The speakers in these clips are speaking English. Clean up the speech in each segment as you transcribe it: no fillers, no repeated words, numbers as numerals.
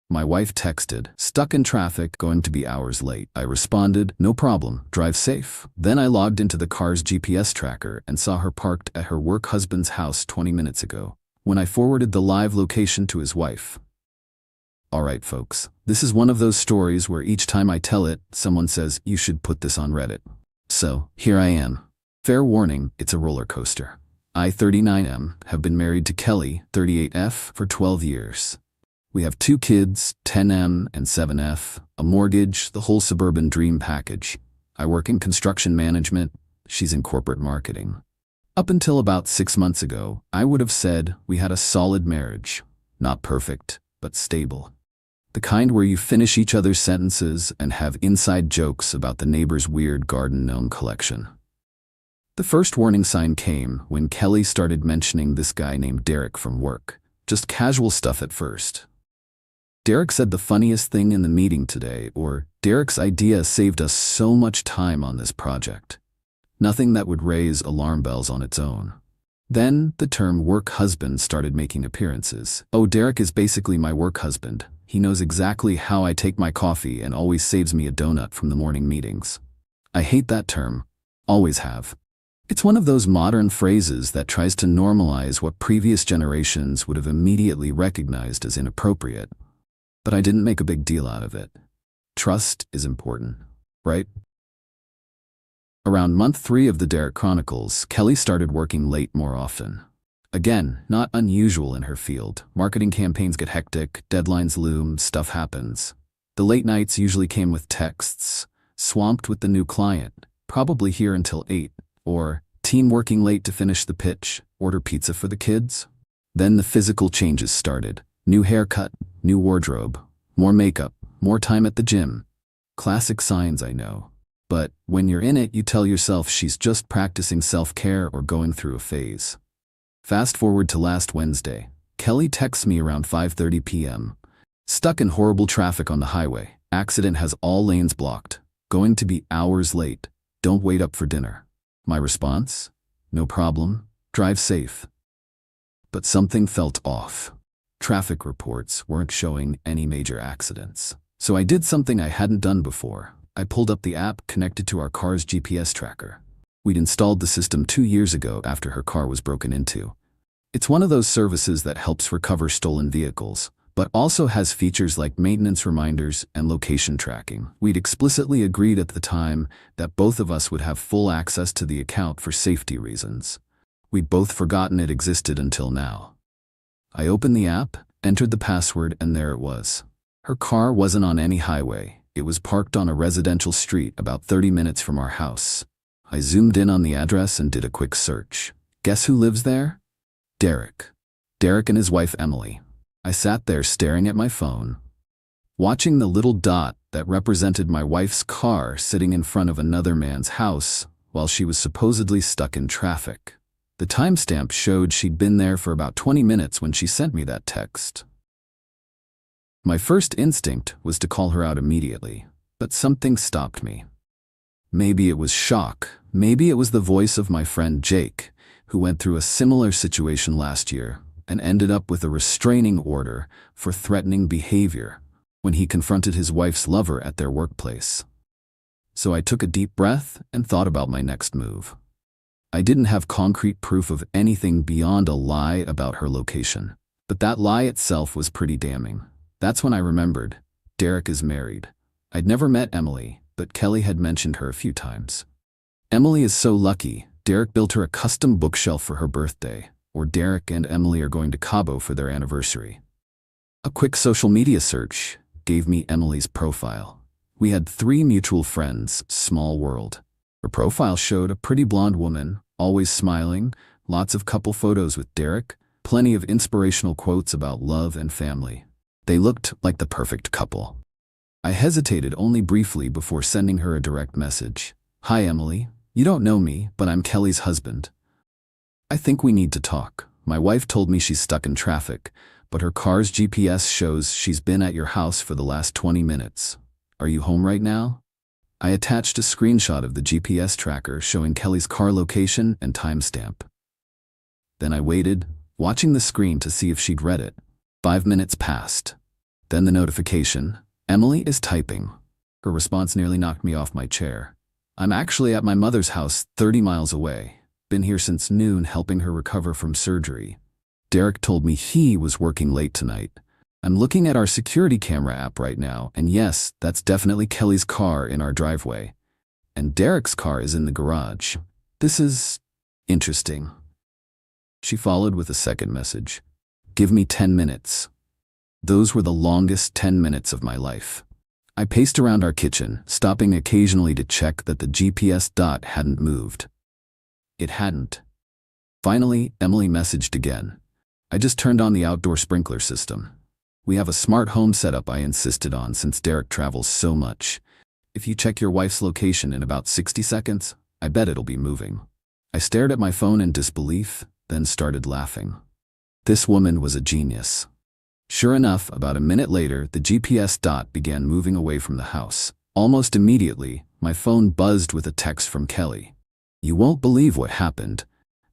My wife texted, "Stuck in traffic, going to be hours late." I responded, "No problem, drive safe." Then I logged into the car's GPS tracker and saw her parked at her work husband's house 20 minutes ago, when I forwarded the live location to his wife. Alright folks, this is one of those stories where each time I tell it, someone says, "You should put this on Reddit." So, here I am. Fair warning, it's a roller coaster. I, 39M, have been married to Qley, 38F, for 12 years. We have 2 kids, 10M and 7F, a mortgage, the whole suburban dream package. I work in construction management, she's in corporate marketing. Up until about 6 months ago, I would have said we had a solid marriage. Not perfect, but stable. The kind where you finish each other's sentences and have inside jokes about the neighbor's weird garden gnome collection. The first warning sign came when Qley started mentioning this guy named Derek from work. Just casual stuff at first. Derek said the funniest thing in the meeting today, or Derek's idea saved us so much time on this project. Nothing that would raise alarm bells on its own. Then the term work husband started making appearances. "Oh, Derek is basically my work husband. He knows exactly how I take my coffee and always saves me a donut from the morning meetings." I hate that term. Always have. It's one of those modern phrases that tries to normalize what previous generations would have immediately recognized as inappropriate. But I didn't make a big deal out of it. Trust is important, right? Around month 3 of the Derek Chronicles, Qley started working late more often. Again, not unusual in her field. Marketing campaigns get hectic, deadlines loom, stuff happens. The late nights usually came with texts, "Swamped with the new client, probably here until 8, or "Team working late to finish the pitch, order pizza for the kids." Then the physical changes started. New haircut, new wardrobe, more makeup, more time at the gym. Classic signs, I know. But when you're in it, you tell yourself she's just practicing self-care or going through a phase. Fast forward to last Wednesday. Qley texts me around 5:30 p.m. "Stuck in horrible traffic on the highway. Accident has all lanes blocked. Going to be hours late. Don't wait up for dinner." My response? "No problem. Drive safe." But something felt off. Traffic reports weren't showing any major accidents. So I did something I hadn't done before. I pulled up the app connected to our car's GPS tracker. We'd installed the system 2 years ago after her car was broken into. It's one of those services that helps recover stolen vehicles, but also has features like maintenance reminders and location tracking. We'd explicitly agreed at the time that both of us would have full access to the account for safety reasons. We'd both forgotten it existed until now. I opened the app, entered the password, and there it was. Her car wasn't on any highway. It was parked on a residential street about 30 minutes from our house. I zoomed in on the address and did a quick search. Guess who lives there? Derek. Derek and his wife Emily. I sat there staring at my phone, watching the little dot that represented my wife's car sitting in front of another man's house while she was supposedly stuck in traffic. The timestamp showed she'd been there for about 20 minutes when she sent me that text. My first instinct was to call her out immediately, but something stopped me. Maybe it was shock. Maybe it was the voice of my friend Jake, who went through a similar situation last year and ended up with a restraining order for threatening behavior when he confronted his wife's lover at their workplace. So I took a deep breath and thought about my next move. I didn't have concrete proof of anything beyond a lie about her location, but that lie itself was pretty damning. That's when I remembered, Derek is married. I'd never met Emily, but Qley had mentioned her a few times. Emily is so lucky. Derek built her a custom bookshelf for her birthday, or Derek and Emily are going to Cabo for their anniversary. A quick social media search gave me Emily's profile. We had 3 mutual friends, small world. Her profile showed a pretty blonde woman, always smiling, lots of couple photos with Derek, plenty of inspirational quotes about love and family. They looked like the perfect couple. I hesitated only briefly before sending her a direct message. "Hi Emily, you don't know me, but I'm Qley's husband. I think we need to talk. My wife told me she's stuck in traffic, but her car's GPS shows she's been at your house for the last 20 minutes. Are you home right now?" I attached a screenshot of the GPS tracker showing Qley's car location and timestamp. Then I waited, watching the screen to see if she'd read it. 5 minutes passed. Then the notification, "Emily is typing." Her response nearly knocked me off my chair. "I'm actually at my mother's house 30 miles away. Been here since noon helping her recover from surgery. Derek told me he was working late tonight. I'm looking at our security camera app right now, and yes, that's definitely Qley's car in our driveway. And Derek's car is in the garage. This is interesting." She followed with a second message. "Give me 10 minutes." Those were the longest 10 minutes of my life. I paced around our kitchen, stopping occasionally to check that the GPS dot hadn't moved. It hadn't. Finally, Emily messaged again. "I just turned on the outdoor sprinkler system. We have a smart home setup I insisted on since Derek travels so much. If you check your wife's location in about 60 seconds, I bet it'll be moving." I stared at my phone in disbelief, then started laughing. This woman was a genius. Sure enough, about a minute later, the GPS dot began moving away from the house. Almost immediately, my phone buzzed with a text from Qley. "You won't believe what happened.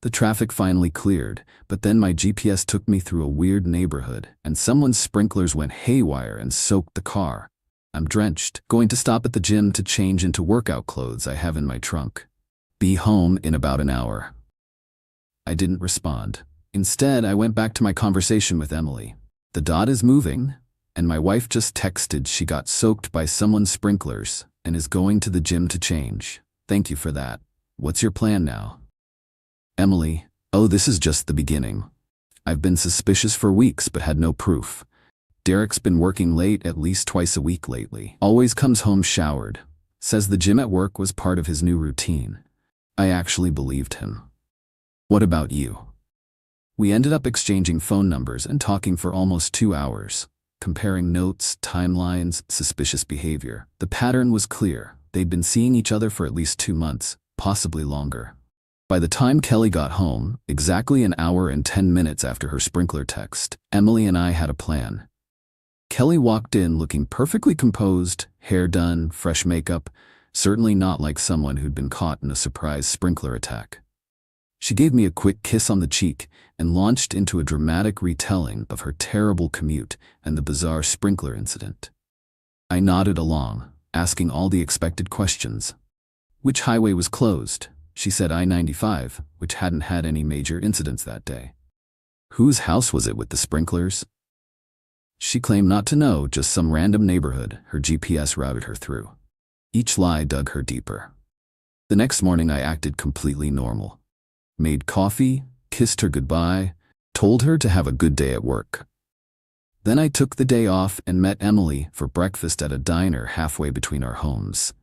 The traffic finally cleared, but then my GPS took me through a weird neighborhood, and someone's sprinklers went haywire and soaked the car. I'm drenched, going to stop at the gym to change into workout clothes I have in my trunk. Be home in about an hour." I didn't respond. Instead, I went back to my conversation with Emily. "The dot is moving, and my wife just texted she got soaked by someone's sprinklers and is going to the gym to change. Thank you for that. What's your plan now?" Emily: "Oh, this is just the beginning. I've been suspicious for weeks but had no proof. Derek's been working late at least twice a week lately. Always comes home showered. Says the gym at work was part of his new routine. I actually believed him. What about you?" We ended up exchanging phone numbers and talking for almost 2 hours, comparing notes, timelines, suspicious behavior. The pattern was clear. They'd been seeing each other for at least 2 months, possibly longer. By the time Qley got home, exactly an hour and 10 minutes after her sprinkler text, Emily and I had a plan. Qley walked in looking perfectly composed, hair done, fresh makeup, certainly not like someone who'd been caught in a surprise sprinkler attack. She gave me a quick kiss on the cheek and launched into a dramatic retelling of her terrible commute and the bizarre sprinkler incident. I nodded along, asking all the expected questions. Which highway was closed? She said I-95, which hadn't had any major incidents that day. Whose house was it with the sprinklers? She claimed not to know, just some random neighborhood her GPS routed her through. Each lie dug her deeper. The next morning I acted completely normal. Made coffee, kissed her goodbye, told her to have a good day at work. Then I took the day off and met Emily for breakfast at a diner halfway between our homes.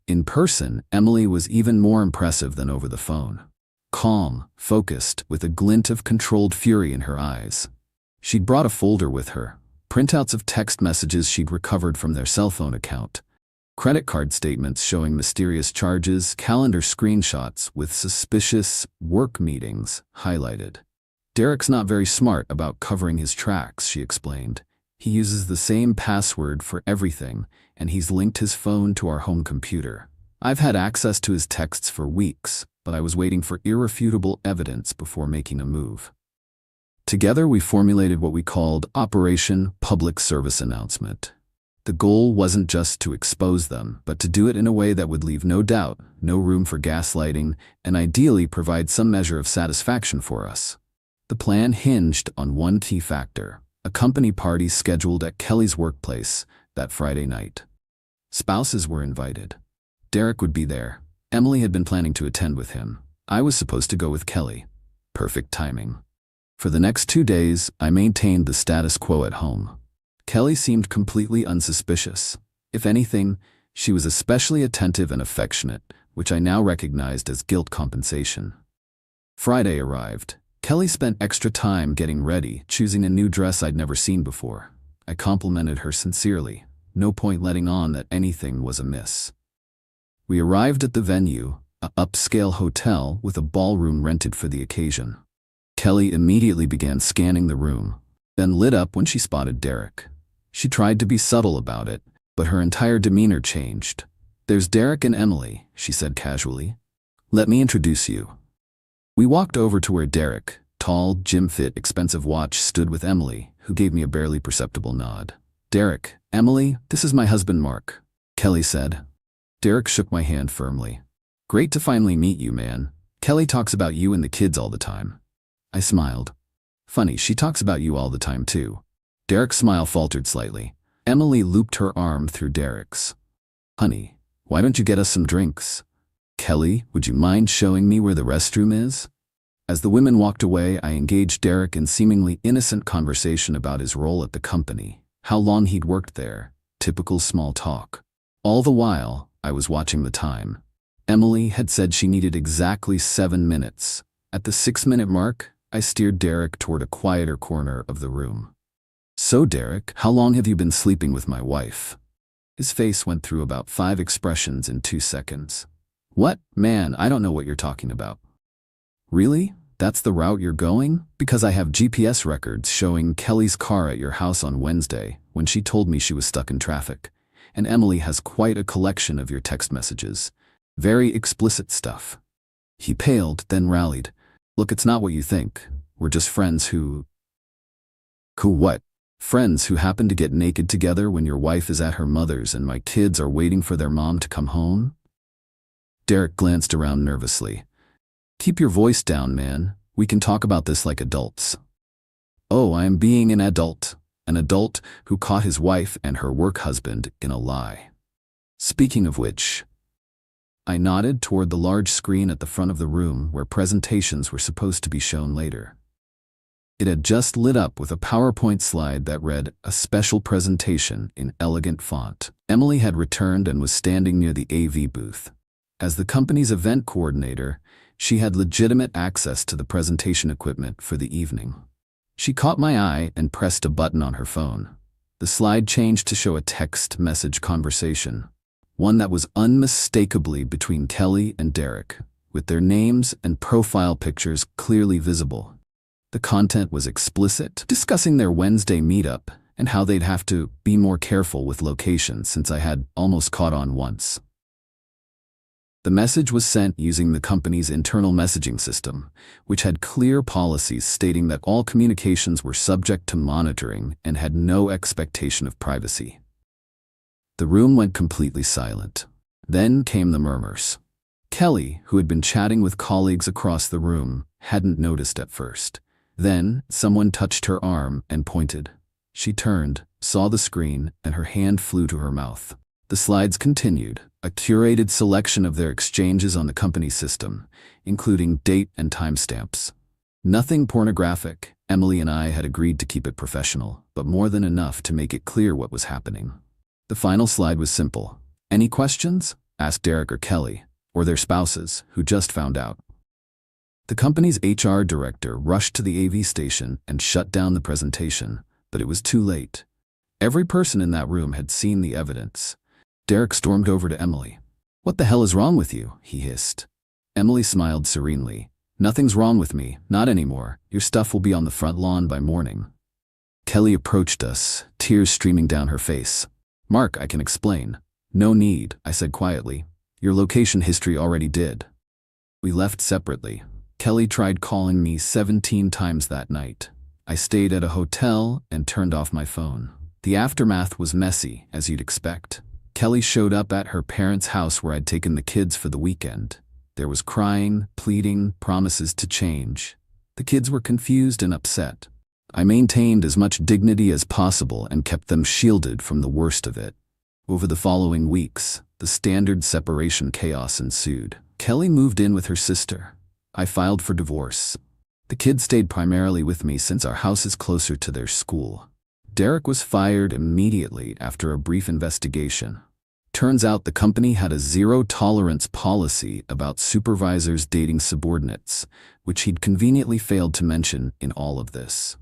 In person, Emily was even more impressive than over the phone. Calm, focused, with a glint of controlled fury in her eyes. She'd brought a folder with her, printouts of text messages she'd recovered from their cell phone account, credit card statements showing mysterious charges, calendar screenshots with suspicious work meetings highlighted. Derek's not very smart about covering his tracks, she explained. He uses the same password for everything, and he's linked his phone to our home computer. I've had access to his texts for weeks, but I was waiting for irrefutable evidence before making a move. Together we formulated what we called Operation Public Service Announcement. The goal wasn't just to expose them, but to do it in a way that would leave no doubt, no room for gaslighting, and ideally provide some measure of satisfaction for us. The plan hinged on one key factor: a company party scheduled at Qley's workplace that Friday night. Spouses were invited. Derek would be there. Emily had been planning to attend with him. I was supposed to go with Qley. Perfect timing. For the next 2 days, I maintained the status quo at home. Qley seemed completely unsuspicious. If anything, she was especially attentive and affectionate, which I now recognized as guilt compensation. Friday arrived. Qley spent extra time getting ready, choosing a new dress I'd never seen before. I complimented her sincerely. No point letting on that anything was amiss. We arrived at the venue, an upscale hotel with a ballroom rented for the occasion. Qley immediately began scanning the room, then lit up when she spotted Derek. She tried to be subtle about it, but her entire demeanor changed. "There's Derek and Emily," she said casually. "Let me introduce you." We walked over to where Derek, tall, gym-fit, expensive watch, stood with Emily, who gave me a barely perceptible nod. Derek, Emily, this is my husband Mark, Qley said. Derek shook my hand firmly. Great to finally meet you, man. Qley talks about you and the kids all the time. I smiled. Funny, she talks about you all the time too. Derek's smile faltered slightly. Emily looped her arm through Derek's. Honey, why don't you get us some drinks? Qley, would you mind showing me where the restroom is? As the women walked away, I engaged Derek in seemingly innocent conversation about his role at the company, how long he'd worked there, typical small talk. All the while, I was watching the time. Emily had said she needed exactly 7 minutes. At the 6-minute mark, I steered Derek toward a quieter corner of the room. So Derek, how long have you been sleeping with my wife? His face went through about 5 expressions in 2 seconds. What? Man, I don't know what you're talking about. Really? That's the route you're going? Because I have GPS records showing Qley's car at your house on Wednesday when she told me she was stuck in traffic. And Emily has quite a collection of your text messages. Very explicit stuff. He paled, then rallied. Look, it's not what you think. We're just friends who... Who what? Friends who happen to get naked together when your wife is at her mother's and my kids are waiting for their mom to come home? Derek glanced around nervously. Keep your voice down, man. We can talk about this like adults. Oh, I am being an adult who caught his wife and her work husband in a lie. Speaking of which, I nodded toward the large screen at the front of the room where presentations were supposed to be shown later. It had just lit up with a PowerPoint slide that read, "A special presentation" in elegant font. Emily had returned and was standing near the AV booth. As the company's event coordinator, she had legitimate access to the presentation equipment for the evening. She caught my eye and pressed a button on her phone. The slide changed to show a text message conversation, one that was unmistakably between Qley and Derek, with their names and profile pictures clearly visible. The content was explicit, discussing their Wednesday meetup and how they'd have to be more careful with location since I had almost caught on once. The message was sent using the company's internal messaging system, which had clear policies stating that all communications were subject to monitoring and had no expectation of privacy. The room went completely silent. Then came the murmurs. Qley, who had been chatting with colleagues across the room, hadn't noticed at first. Then, someone touched her arm and pointed. She turned, saw the screen, and her hand flew to her mouth. The slides continued, a curated selection of their exchanges on the company system, including date and timestamps. Nothing pornographic. Emily and I had agreed to keep it professional, but more than enough to make it clear what was happening. The final slide was simple. Any questions? Asked Derek or Qley, or their spouses, who just found out. The company's HR director rushed to the AV station and shut down the presentation, but it was too late. Every person in that room had seen the evidence. Derek stormed over to Emily. "What the hell is wrong with you?" he hissed. Emily smiled serenely. "Nothing's wrong with me, not anymore. Your stuff will be on the front lawn by morning." Qley approached us, tears streaming down her face. "Mark, I can explain." "No need," I said quietly. "Your location history already did." We left separately. Qley tried calling me 17 times that night. I stayed at a hotel and turned off my phone. The aftermath was messy, as you'd expect. Qley showed up at her parents' house where I'd taken the kids for the weekend. There was crying, pleading, promises to change. The kids were confused and upset. I maintained as much dignity as possible and kept them shielded from the worst of it. Over the following weeks, the standard separation chaos ensued. Qley moved in with her sister. I filed for divorce. The kids stayed primarily with me since our house is closer to their school. Derek was fired immediately after a brief investigation. Turns out the company had a zero-tolerance policy about supervisors dating subordinates, which he'd conveniently failed to mention in all of this.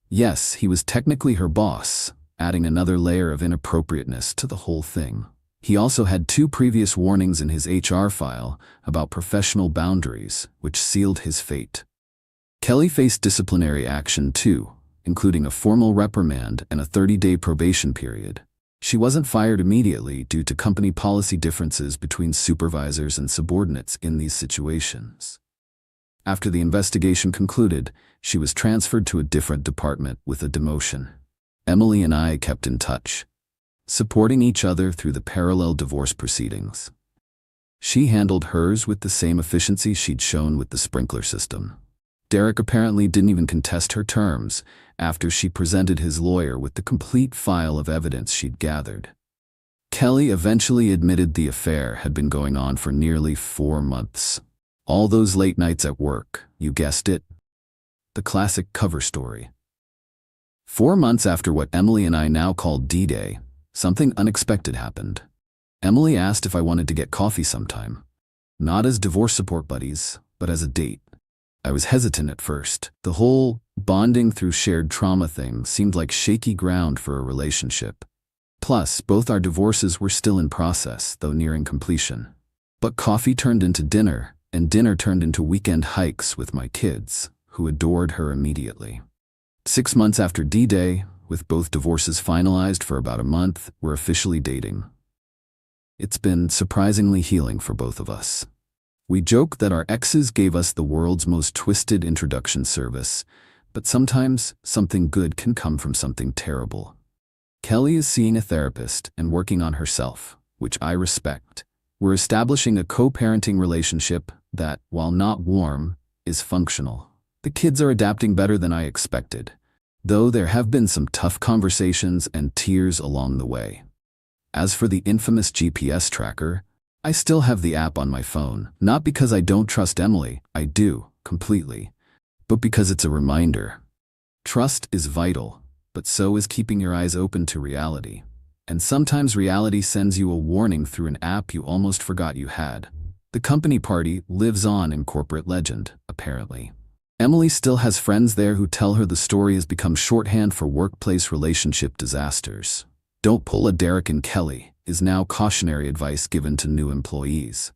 Yes, he was technically her boss, adding another layer of inappropriateness to the whole thing. He also had 2 previous warnings in his HR file about professional boundaries, which sealed his fate. Qley faced disciplinary action too, including a formal reprimand and a 30-day probation period. She wasn't fired immediately due to company policy differences between supervisors and subordinates in these situations. After the investigation concluded, she was transferred to a different department with a demotion. Emily and I kept in touch, supporting each other through the parallel divorce proceedings. She handled hers with the same efficiency she'd shown with the sprinkler system. Derek apparently didn't even contest her terms after she presented his lawyer with the complete file of evidence she'd gathered. Qley eventually admitted the affair had been going on for nearly 4 months. All those late nights at work, you guessed it. The classic cover story. 4 months after what Emily and I now call D-Day, something unexpected happened. Emily asked if I wanted to get coffee sometime. Not as divorce support buddies, but as a date. I was hesitant at first. The whole bonding through shared trauma thing seemed like shaky ground for a relationship. Plus, both our divorces were still in process, though nearing completion. But coffee turned into dinner, and dinner turned into weekend hikes with my kids, who adored her immediately. 6 months after D-Day, with both divorces finalized for about a month, we're officially dating. It's been surprisingly healing for both of us. We joke that our exes gave us the world's most twisted introduction service, but sometimes something good can come from something terrible. Qley is seeing a therapist and working on herself, which I respect. We're establishing a co-parenting relationship that, while not warm, is functional. The kids are adapting better than I expected, though there have been some tough conversations and tears along the way. As for the infamous GPS tracker, I still have the app on my phone, not because I don't trust Emily, I do, completely, but because it's a reminder. Trust is vital, but so is keeping your eyes open to reality. And sometimes reality sends you a warning through an app you almost forgot you had. The company party lives on in corporate legend, apparently. Emily still has friends there who tell her the story has become shorthand for workplace relationship disasters. Don't pull a Derek and Qley is now cautionary advice given to new employees.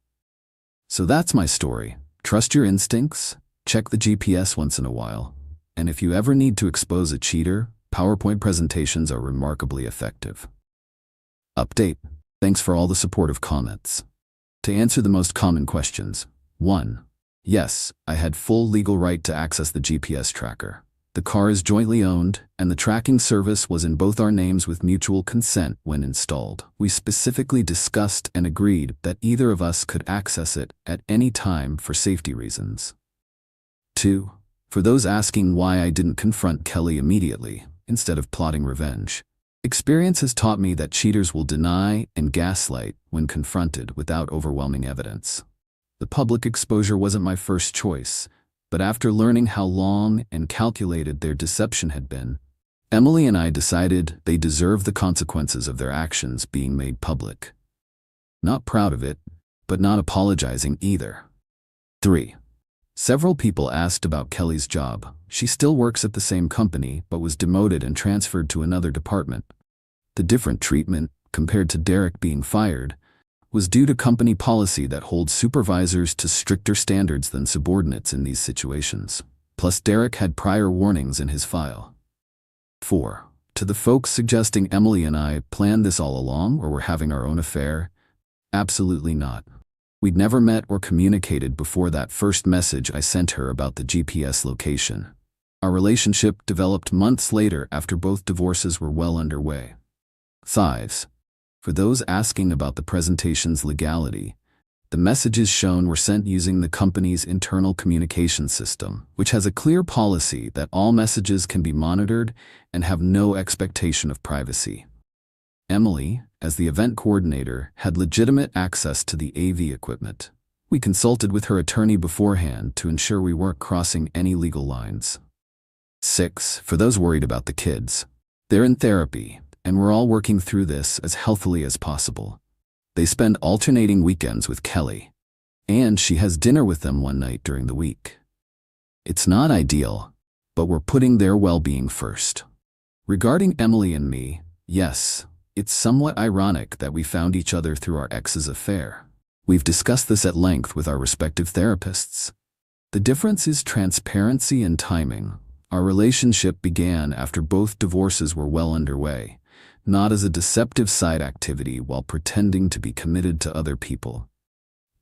So that's my story. Trust your instincts, check the GPS once in a while, and if you ever need to expose a cheater, PowerPoint presentations are remarkably effective. Update. Thanks for all the supportive comments. To answer the most common questions. 1. Yes, I had full legal right to access the GPS tracker. The car is jointly owned, and the tracking service was in both our names with mutual consent when installed. We specifically discussed and agreed that either of us could access it at any time for safety reasons. 2. For those asking why I didn't confront Qley immediately, instead of plotting revenge, experience has taught me that cheaters will deny and gaslight when confronted without overwhelming evidence. The public exposure wasn't my first choice, but after learning how long and calculated their deception had been, Emily and I decided they deserve the consequences of their actions being made public. Not proud of it, but not apologizing either. 3. Several people asked about Qley's job. She still works at the same company, but was demoted and transferred to another department. The different treatment, compared to Derek being fired, was due to company policy that holds supervisors to stricter standards than subordinates in these situations. Plus, Derek had prior warnings in his file. 4. To the folks suggesting Emily and I planned this all along or were having our own affair, absolutely not. We'd never met or communicated before that first message I sent her about the GPS location. Our relationship developed months later after both divorces were well underway. 5. For those asking about the presentation's legality, the messages shown were sent using the company's internal communication system, which has a clear policy that all messages can be monitored and have no expectation of privacy. Emily, as the event coordinator, had legitimate access to the AV equipment. We consulted with her attorney beforehand to ensure we weren't crossing any legal lines. 6. For those worried about the kids, they're in therapy, and we're all working through this as healthily as possible. They spend alternating weekends with Qley, and she has dinner with them one night during the week. It's not ideal, but we're putting their well-being first. Regarding Emily and me, yes, it's somewhat ironic that we found each other through our ex's affair. We've discussed this at length with our respective therapists. The difference is transparency and timing. Our relationship began after both divorces were well underway, not as a deceptive side activity while pretending to be committed to other people.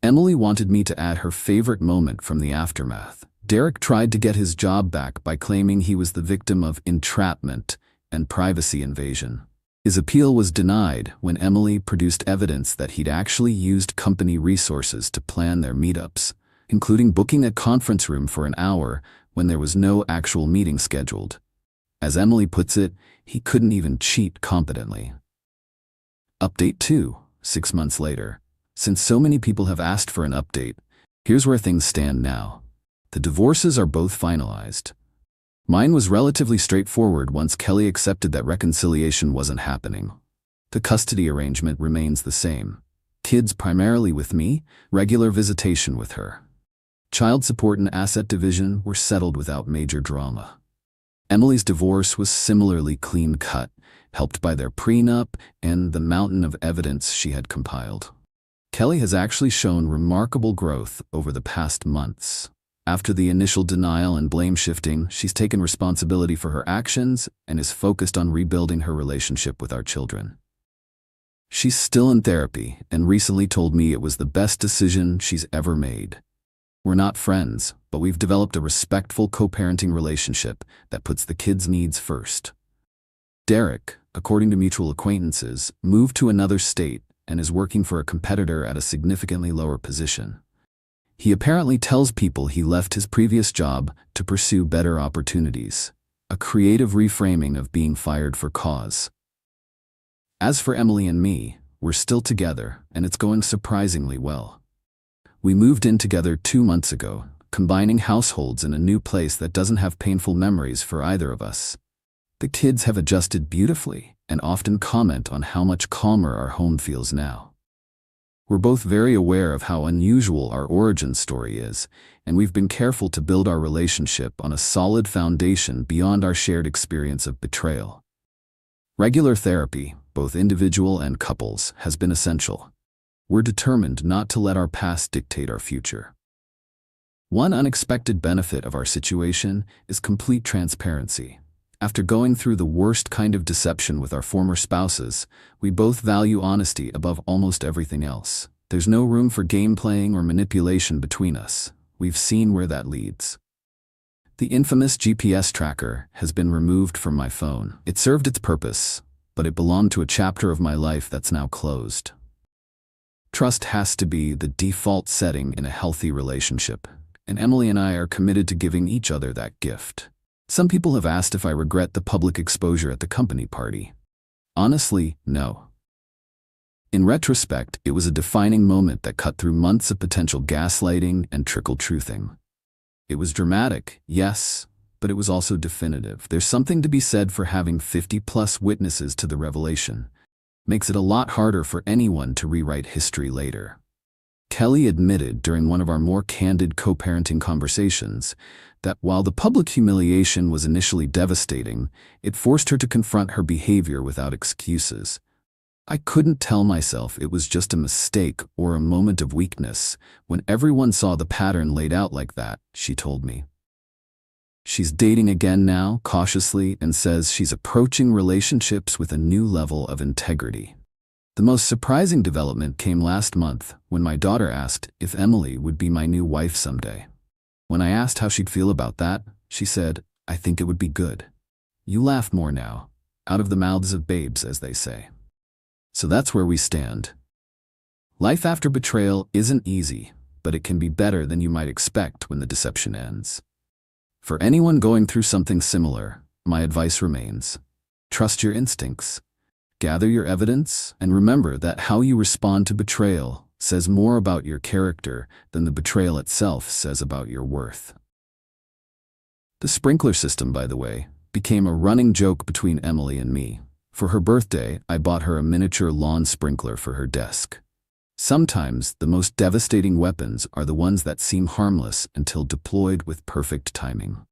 Emily wanted me to add her favorite moment from the aftermath. Derek tried to get his job back by claiming he was the victim of entrapment and privacy invasion. His appeal was denied when Emily produced evidence that he'd actually used company resources to plan their meetups, including booking a conference room for an hour when there was no actual meeting scheduled. As Emily puts it, he couldn't even cheat competently. Update 2, 6 months later. Since so many people have asked for an update, here's where things stand now. The divorces are both finalized. Mine was relatively straightforward once Qley accepted that reconciliation wasn't happening. The custody arrangement remains the same. Kids primarily with me, regular visitation with her. Child support and asset division were settled without major drama. Emily's divorce was similarly clean-cut, helped by their prenup and the mountain of evidence she had compiled. Qley has actually shown remarkable growth over the past months. After the initial denial and blame shifting, she's taken responsibility for her actions and is focused on rebuilding her relationship with our children. She's still in therapy and recently told me it was the best decision she's ever made. We're not friends, but we've developed a respectful co-parenting relationship that puts the kids' needs first. Derek, according to mutual acquaintances, moved to another state and is working for a competitor at a significantly lower position. He apparently tells people he left his previous job to pursue better opportunities, a creative reframing of being fired for cause. As for Emily and me, we're still together, and it's going surprisingly well. We moved in together 2 months ago, combining households in a new place that doesn't have painful memories for either of us. The kids have adjusted beautifully and often comment on how much calmer our home feels now. We're both very aware of how unusual our origin story is, and we've been careful to build our relationship on a solid foundation beyond our shared experience of betrayal. Regular therapy, both individual and couples, has been essential. We're determined not to let our past dictate our future. One unexpected benefit of our situation is complete transparency. After going through the worst kind of deception with our former spouses, we both value honesty above almost everything else. There's no room for game playing or manipulation between us. We've seen where that leads. The infamous GPS tracker has been removed from my phone. It served its purpose, but it belonged to a chapter of my life that's now closed. Trust has to be the default setting in a healthy relationship, and Emily and I are committed to giving each other that gift. Some people have asked if I regret the public exposure at the company party. Honestly, no. In retrospect, it was a defining moment that cut through months of potential gaslighting and trickle-truthing. It was dramatic, yes, but it was also definitive. There's something to be said for having 50-plus witnesses to the revelation. Makes it a lot harder for anyone to rewrite history later. Qley admitted during one of our more candid co-parenting conversations that while the public humiliation was initially devastating, it forced her to confront her behavior without excuses. I couldn't tell myself it was just a mistake or a moment of weakness when everyone saw the pattern laid out like that, she told me. She's dating again now, cautiously, and says she's approaching relationships with a new level of integrity. The most surprising development came last month when my daughter asked if Emily would be my new wife someday. When I asked how she'd feel about that, she said, "I think it would be good." You laugh more now, out of the mouths of babes, as they say. So that's where we stand. Life after betrayal isn't easy, but it can be better than you might expect when the deception ends. For anyone going through something similar, my advice remains: trust your instincts. Gather your evidence, and remember that how you respond to betrayal says more about your character than the betrayal itself says about your worth. The sprinkler system, by the way, became a running joke between Emily and me. For her birthday, I bought her a miniature lawn sprinkler for her desk. Sometimes the most devastating weapons are the ones that seem harmless until deployed with perfect timing.